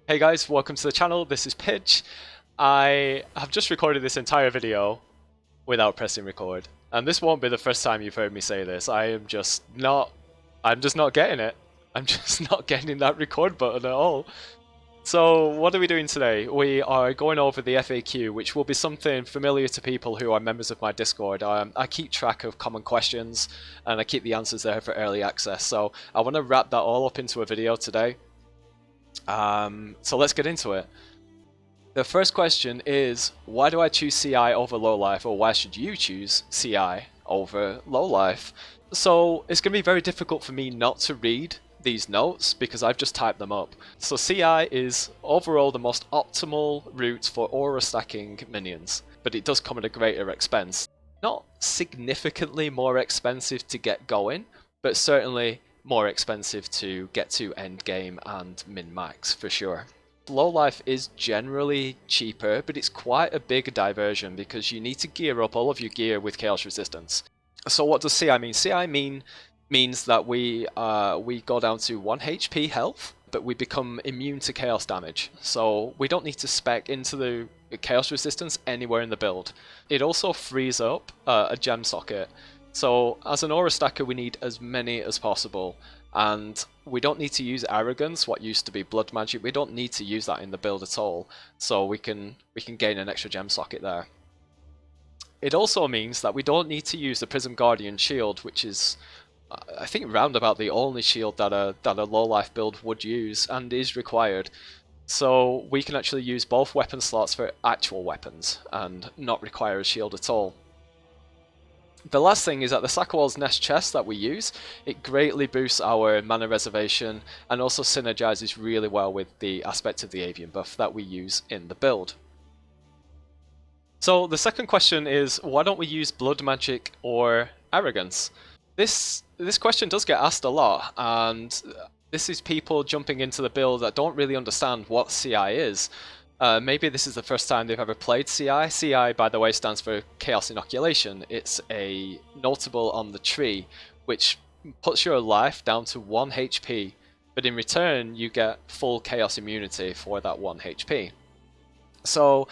Hey guys, welcome to the channel. This is Pitch. I have just recorded this entire video without pressing record, and this won't be the first time you've heard me say this. I'm just not getting it. I'm just not getting that record button at all. So what are we doing today? We are going over the FAQ, which will be something familiar to people who are members of my Discord. I keep track of common questions and I keep the answers there for early access. So I want to wrap that all up into a video today. So let's get into it. The first question is, why do I choose CI over low life, or why should you choose CI over low life? So it's going to be very difficult for me not to read these notes because I've just typed them up. So CI is overall the most optimal route for aura stacking minions, but it does come at a greater expense. Not significantly more expensive to get going, but certainly more expensive to get to end game and min-max for sure. Low life is generally cheaper, but it's quite a big diversion because you need to gear up all of your gear with chaos resistance. So what does CI mean? CI means that we go down to 1 HP health, but we become immune to chaos damage. So we don't need to spec into the chaos resistance anywhere in the build. It also frees up a gem socket. So as an aura stacker, we need as many as possible, and we don't need to use arrogance, what used to be blood magic. We don't need to use that in the build at all, so we can gain an extra gem socket there. It also means that we don't need to use the Prism Guardian shield, which is, I think, round about the only shield that a low life build would use and is required. So we can actually use both weapon slots for actual weapons and not require a shield at all. The last thing is that the Sakawal's Nest chest that we use, it greatly boosts our mana reservation and also synergizes really well with the aspect of the avian buff that we use in the build. So the second question is, why don't we use blood magic or arrogance? This question does get asked a lot, and this is people jumping into the build that don't really understand what CI is. Maybe this is the first time they've ever played CI. CI, by the way, stands for Chaos Inoculation. It's a notable on the tree, which puts your life down to 1 HP, but in return you get full Chaos immunity for that 1 HP. So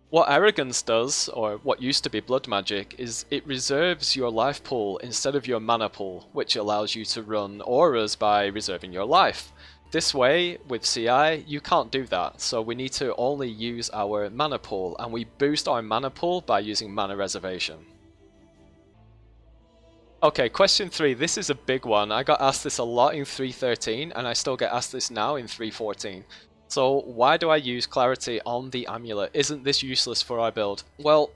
what Arrogance does, or what used to be Blood Magic, is it reserves your life pool instead of your mana pool, which allows you to run auras by reserving your life. This way, with CI, you can't do that, so we need to only use our mana pool, and we boost our mana pool by using mana reservation. Okay, question 3, this is a big one. I got asked this a lot in 3.13, and I still get asked this now in 3.14. So why do I use Clarity on the amulet? Isn't this useless for our build? Well,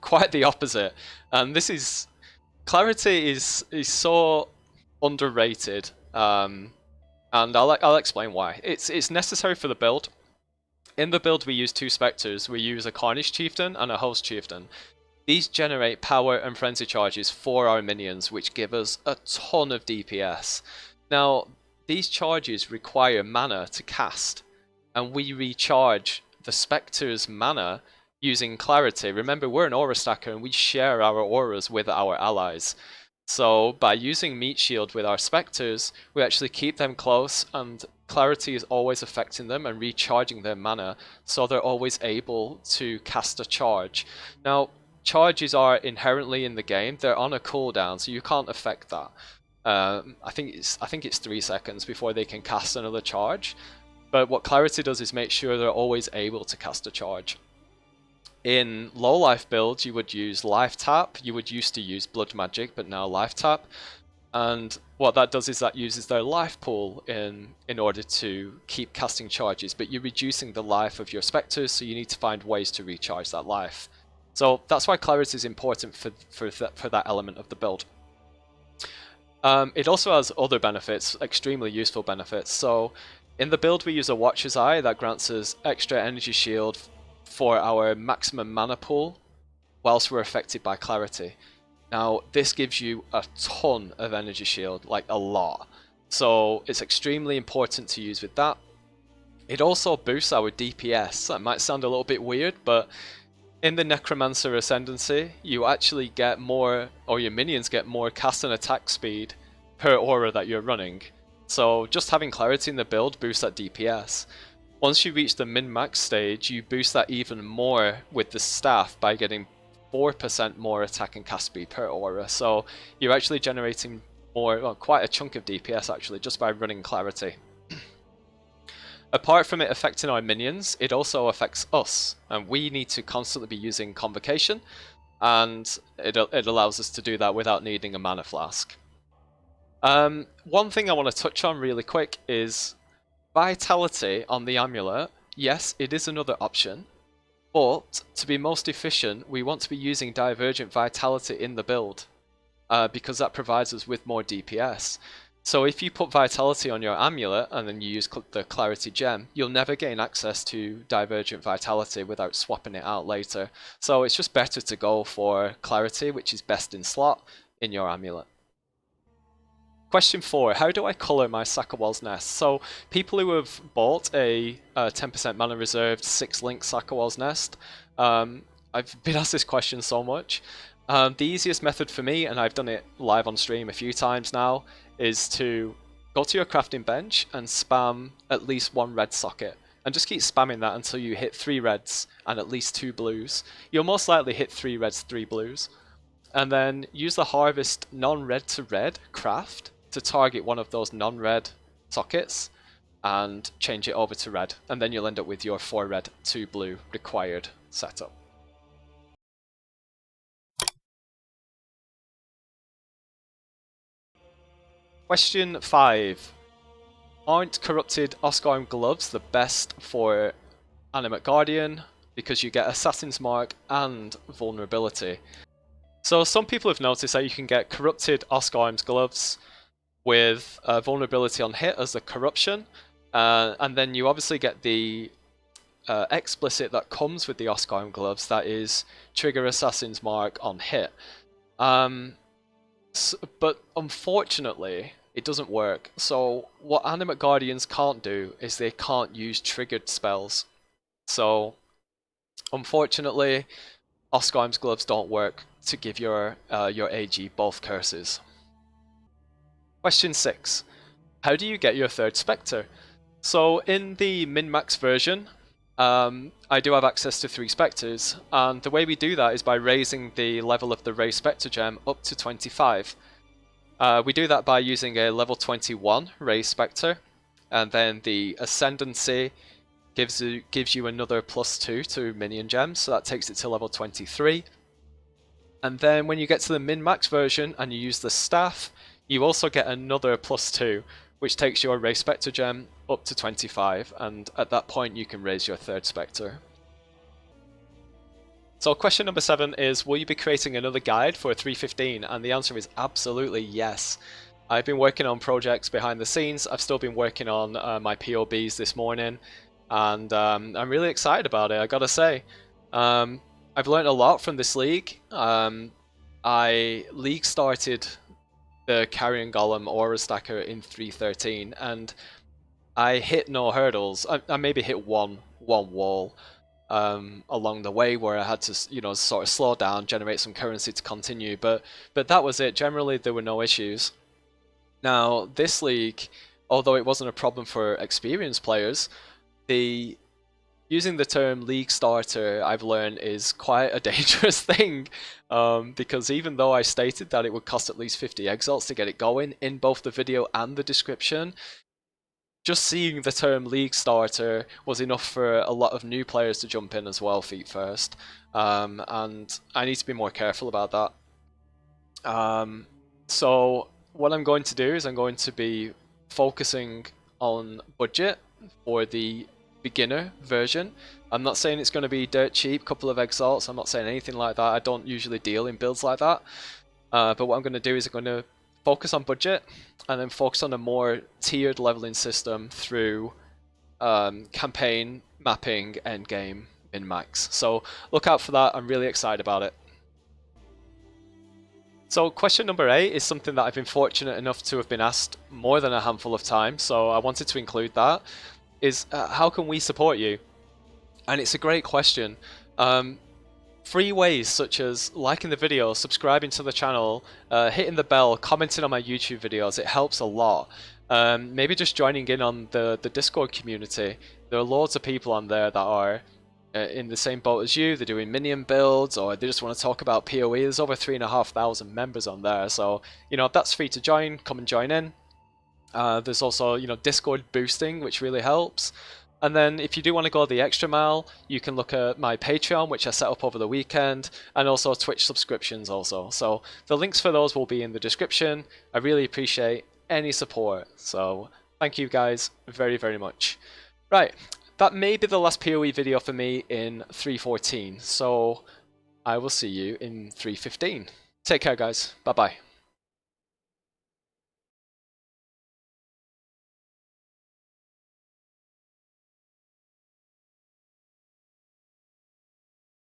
quite the opposite. And this is... Clarity is so underrated. And I'll explain why. It's necessary for the build. In the build we use 2 Spectres. We use a Carnage Chieftain and a Host Chieftain. These generate power and frenzy charges for our minions, which give us a ton of DPS. Now, these charges require mana to cast, and we recharge the Spectre's mana using Clarity. Remember, we're an aura stacker and we share our auras with our allies. So by using Meat Shield with our Spectres, we actually keep them close, and Clarity is always affecting them and recharging their mana, so they're always able to cast a charge. Now, charges are inherently in the game. They're on a cooldown, so you can't affect that. I think it's 3 seconds before they can cast another charge. But what Clarity does is make sure they're always able to cast a charge. In low life builds, you would use life tap. You would used to use blood magic, but now life tap. And what that does is that uses their life pool in order to keep casting charges, but you're reducing the life of your Spectres, so you need to find ways to recharge that life. So that's why Clarity is important for that element of the build. It also has other benefits, extremely useful benefits. So in the build we use a Watcher's Eye that grants us extra energy shield for our maximum mana pool whilst we're affected by Clarity. Now this gives you a ton of energy shield, like a lot. So it's extremely important to use with that. It also boosts our DPS. That might sound a little bit weird, but in the Necromancer Ascendancy, you actually get more, or your minions get more cast and attack speed per aura that you're running. So just having Clarity in the build boosts that DPS. Once you reach the min-max stage, you boost that even more with the staff by getting 4% more attack and cast speed per aura. So you're actually generating more, well, quite a chunk of DPS actually, just by running Clarity. Apart from it affecting our minions, it also affects us, and we need to constantly be using Convocation, and it allows us to do that without needing a mana flask. One thing I want to touch on really quick is Vitality on the amulet. Yes, it is another option, but to be most efficient, we want to be using Divergent Vitality in the build, because that provides us with more DPS. So if you put Vitality on your amulet and then you use the Clarity gem, you'll never gain access to Divergent Vitality without swapping it out later. So it's just better to go for Clarity, which is best in slot, in your amulet. Question 4, how do I colour my Sakawal's Nest? So people who have bought a 10% mana reserved 6-link Sakawal's Nest, I've been asked this question so much. The easiest method for me, and I've done it live on stream a few times now, is to go to your crafting bench and spam at least 1 red socket. And just keep spamming that until you hit 3 reds and at least 2 blues. You'll most likely hit 3 reds, 3 blues. And then use the Harvest non-red to red craft to target one of those non-red sockets and change it over to red, and then you'll end up with your 4 red, 2 blue required setup. Question 5. Aren't corrupted Oscarm gloves the best for Animate Guardian because you get Assassin's Mark and vulnerability? So some people have noticed that you can get corrupted Oscarm's gloves with vulnerability on hit as the corruption, and then you obviously get the explicit that comes with the Oscarm gloves, that is trigger Assassin's Mark on hit. But unfortunately it doesn't work. So what Animate Guardians can't do is they can't use triggered spells. So unfortunately Oscarm's gloves don't work to give your AG both curses. Question 6. How do you get your 3rd Spectre? So in the min-max version, I do have access to 3 Spectres, and the way we do that is by raising the level of the Ray Spectre gem up to 25. We do that by using a level 21 Ray Spectre, and then the Ascendancy gives you another +2 to minion gems, so that takes it to level 23. And then when you get to the min-max version and you use the staff, you also get another +2, which takes your Ray Spectre gem up to 25, and at that point you can raise your 3rd Spectre. So question number 7 is, will you be creating another guide for 3.15? And the answer is absolutely yes. I've been working on projects behind the scenes. I've still been working on my POBs this morning, and I'm really excited about it, I gotta say. I've learned a lot from this league. I league started the Carrion Golem Aura Stacker in 3.13, and I hit no hurdles. I maybe hit one wall along the way where I had to, sort of slow down, generate some currency to continue, but that was it. Generally, there were no issues. Now, this league, although it wasn't a problem for experienced players, using the term league starter, I've learned, is quite a dangerous thing, because even though I stated that it would cost at least 50 exalts to get it going in both the video and the description, just seeing the term league starter was enough for a lot of new players to jump in as well, feet first, and I need to be more careful about that. So what I'm going to do is I'm going to be focusing on budget for the beginner version. I'm not saying it's going to be dirt cheap, couple of exalts, I'm not saying anything like that. I don't usually deal in builds like that, but what I'm going to do is I'm going to focus on budget and then focus on a more tiered leveling system through campaign, mapping, endgame, min-max. So look out for that, I'm really excited about it. So question number 8 is something that I've been fortunate enough to have been asked more than a handful of times, so I wanted to include that, is how can we support you? And it's a great question. Free ways such as liking the video, subscribing to the channel, hitting the bell, commenting on my YouTube videos, it helps a lot. maybe just joining in on the Discord community. There are loads of people on there that are in the same boat as you. They're doing minion builds, or they just want to talk about POE. There's over 3,500 members on there, so if that's free to join, come and join in. There's also Discord boosting, which really helps. And then if you do want to go the extra mile, you can look at my Patreon, which I set up over the weekend, and also Twitch subscriptions also. So the links for those will be in the description. I really appreciate any support. So thank you guys very, very much. Right, that may be the last PoE video for me in 3.14. So I will see you in 3.15. Take care, guys. Bye-bye.